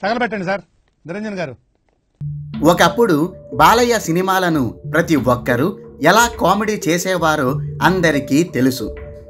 తగలబెట్టండి sir Niranjan గారు. ఒకప్పుడు బాలయ్య సినిమాలను ప్రతి ఒక్కరూ ఎలా కామెడీ చేసేవారో అందరికీ తెలుసు.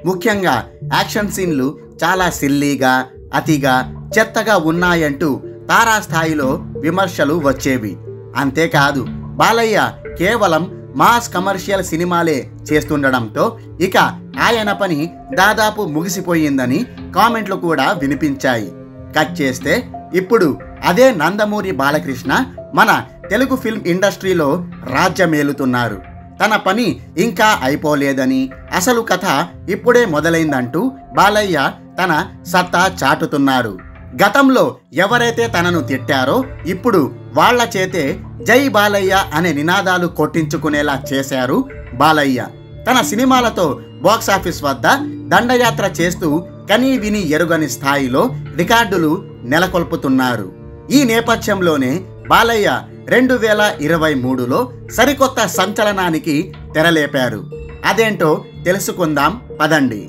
ముఖ్యంగా యాక్షన్ సీన్లు చాలా సిల్లీగా, అతిగా, చెత్తగా ఉన్నాయంటూ తారాస్థాయిలో విమర్శలు వచ్చేవి. అంతేకాదు బాలయ్య కేవలం మాస్ కమర్షియల్ సినిమాలే చేస్తుండడంతో ఇక ఆయన పని దాదాపు ముగిసిపోయిందని కామెంట్లు కూడా వినిపించాయి. కట్ చేస్తే ఇప్పుడు అదే నందమూరి బాలకృష్ణ మన తెలుగు ఫిల్మ్ ఇండస్ట్రీలో రాజ్యమేలుతున్నారు. తన పని ఇంకా అయిపోలేదని, అసలు కథ ఇప్పుడే మొదలైందంటూ బాలయ్య తన సత్తా చాటుతున్నారు. గతంలో ఎవరైతే తనను తిట్టారో ఇప్పుడు వాళ్ల చేతే జై బాలయ్య అనే నినాదాలు కొట్టించుకునేలా చేశారు బాలయ్య. తన సినిమాలతో బాక్సాఫీస్ వద్ద దండయాత్ర చేస్తూ కనీ విని ఎరుగని స్థాయిలో రికార్డులు నెలకొల్పుతున్నారు. ఈ నేపథ్యంలోనే బాలయ్య 2023లో సరికొత్త సంచలనానికి తెరలేపారు. అదేంటో తెలుసుకుందాం పదండి.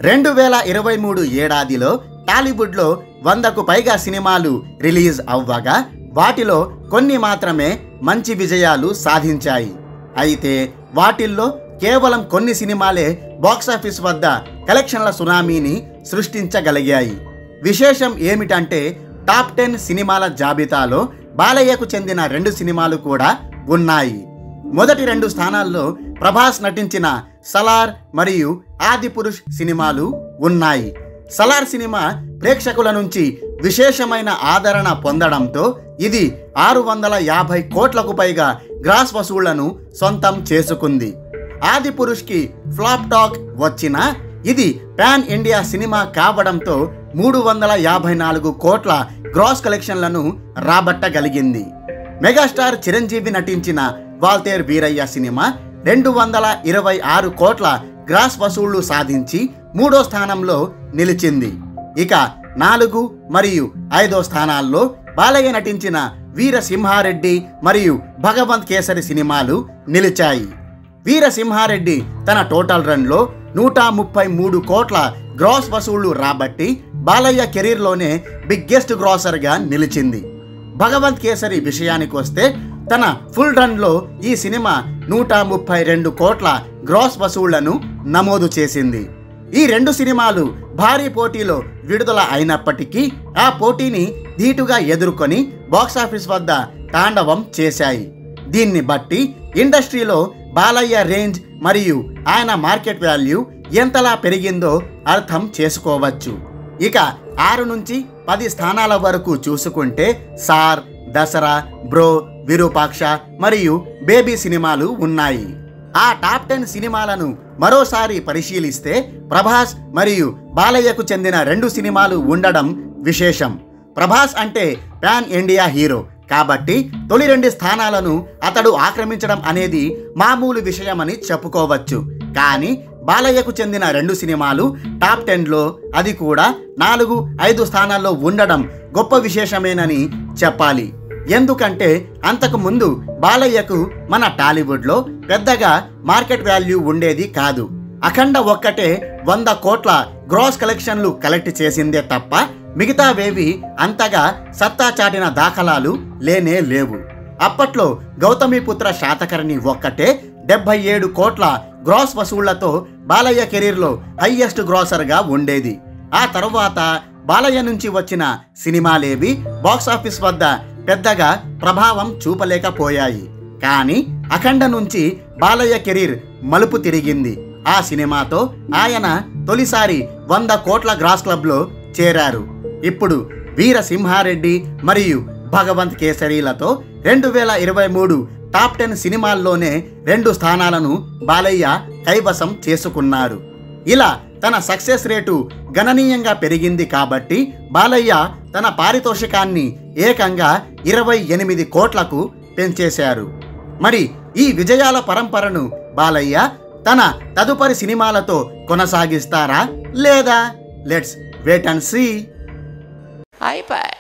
2023 ఏడాదిలో టాలీవుడ్లో 100కు పైగా సినిమాలు రిలీజ్ అవ్వగా వాటిలో కొన్ని మాత్రమే మంచి విజయాలు సాధించాయి. అయితే వాటిల్లో కేవలం కొన్ని సినిమాలే బాక్సాఫీస్ వద్ద కలెక్షన్ల సునామీని సృష్టించగలిగాయి. విశేషం ఏమిటంటే టాప్ 10 సినిమాల జాబితాలో బాలయ్యకు చెందిన 2 సినిమాలు కూడా ఉన్నాయి. మొదటి 2 స్థానాల్లో ప్రభాస్ నటించిన సలార్ మరియు ఆదిపురుష్ సినిమాలు ఉన్నాయి. సలార్ సినిమా ప్రేక్షకుల నుంచి విశేషమైన ఆదరణ పొందడంతో ఇది 650 కోట్లకు పైగా గ్రాస్ వసూళ్లను సొంతం చేసుకుంది. ఆదిపురుష్కి ఫ్లాప్ టాక్ వచ్చినా ఇది పాన్ ఇండియా సినిమా కావడంతో 354 కోట్ల గ్రాస్ కలెక్షన్లను రాబట్టగలిగింది. మెగాస్టార్ చిరంజీవి నటించిన వాల్తేర్ వీరయ్య సినిమా 226 కోట్ల గ్రాస్ వసూళ్లు సాధించి 3వ స్థానంలో నిలిచింది. ఇక 4 మరియు 5వ స్థానాల్లో బాలయ్య నటించిన వీరసింహారెడ్డి మరియు భగవంత్ కేసరి సినిమాలు నిలిచాయి. వీరసింహారెడ్డి తన టోటల్ రన్లో 133 కోట్ల గ్రాస్ వసూళ్లు రాబట్టి బాలయ్య కెరీర్లోనే బిగ్గెస్ట్ గ్రాసర్గా నిలిచింది. భగవంత్ కేసరి విషయానికి వస్తే తన ఫుల్ రన్లో ఈ సినిమా 132 కోట్ల గ్రాస్ వసూళ్లను నమోదు చేసింది. ఈ 2 సినిమాలు భారీ పోటీలో విడుదల అయినప్పటికీ ఆ పోటీని ధీటుగా ఎదుర్కొని బాక్సాఫీస్ వద్ద తాండవం చేశాయి. దీన్ని బట్టి ఇండస్ట్రీలో బాలయ్య రేంజ్ మరియు ఆయన మార్కెట్ వాల్యూ ఎంతలా పెరిగిందో అర్థం చేసుకోవచ్చు. ఇక 6 నుంచి 10 స్థానాల వరకు చూసుకుంటే సార్, దసరా, బ్రో, విరూపాక్ష మరియు బేబీ సినిమాలు ఉన్నాయి. ఆ టాప్ 10 సినిమాలను మరోసారి పరిశీలిస్తే ప్రభాస్ మరియు బాలయ్యకు చెందిన 2 సినిమాలు ఉండడం విశేషం. ప్రభాస్ అంటే పాన్ ఇండియా హీరో కాబట్టి తొలి 2 స్థానాలను అతడు ఆక్రమించడం అనేది మామూలు విషయమని చెప్పుకోవచ్చు. కానీ బాలయ్యకు చెందిన 2 సినిమాలు టాప్ 10లో, అది కూడా 4, 5 స్థానాల్లో ఉండడం గొప్ప విశేషమేనని చెప్పాలి. ఎందుకంటే అంతకు ముందు బాలయ్యకు మన టాలీవుడ్లో పెద్దగా మార్కెట్ వాల్యూ ఉండేది కాదు. అఖండ ఒక్కటే 100 కోట్ల గ్రాస్ కలెక్షన్లు కలెక్ట్ చేసిందే తప్ప మిగతావేవి అంతగా సత్తా చాటిన దాఖలాలు లేనే లేవు. అప్పట్లో గౌతమిపుత్ర శాతకర్ణి ఒక్కటే 77 కోట్ల గ్రాస్ వసూళ్లతో బాలయ్య కెరీర్లో హైయెస్ట్ గ్రాసర్గా ఉండేది. ఆ తరువాత బాలయ్య నుంచి వచ్చిన సినిమాలేవి బాక్సాఫీస్ వద్ద పెద్దగా ప్రభావం చూపలేకపోయాయి. కానీ అఖండ నుంచి బాలయ్య కెరీర్ మలుపు తిరిగింది. ఆ సినిమాతో ఆయన తొలిసారి 100 కోట్ల గ్రాస్ క్లబ్లో చేరారు. ఇప్పుడు వీరసింహారెడ్డి మరియు భగవంత్ కేసరిలతో 2023 టాప్ 10 సినిమాల్లోనే 2 స్థానాలను బాలయ్య కైవసం చేసుకున్నారు. ఇలా తన సక్సెస్ రేటు గణనీయంగా పెరిగింది కాబట్టి బాలయ్య తన పారితోషికాన్ని ఏకంగా 28 కోట్లకు పెంచేశారు. మరి ఈ విజయాల పరంపరను బాలయ్య తన తదుపరి సినిమాలతో కొనసాగిస్తారా లేదా? Let's wait and see. అయిపోయి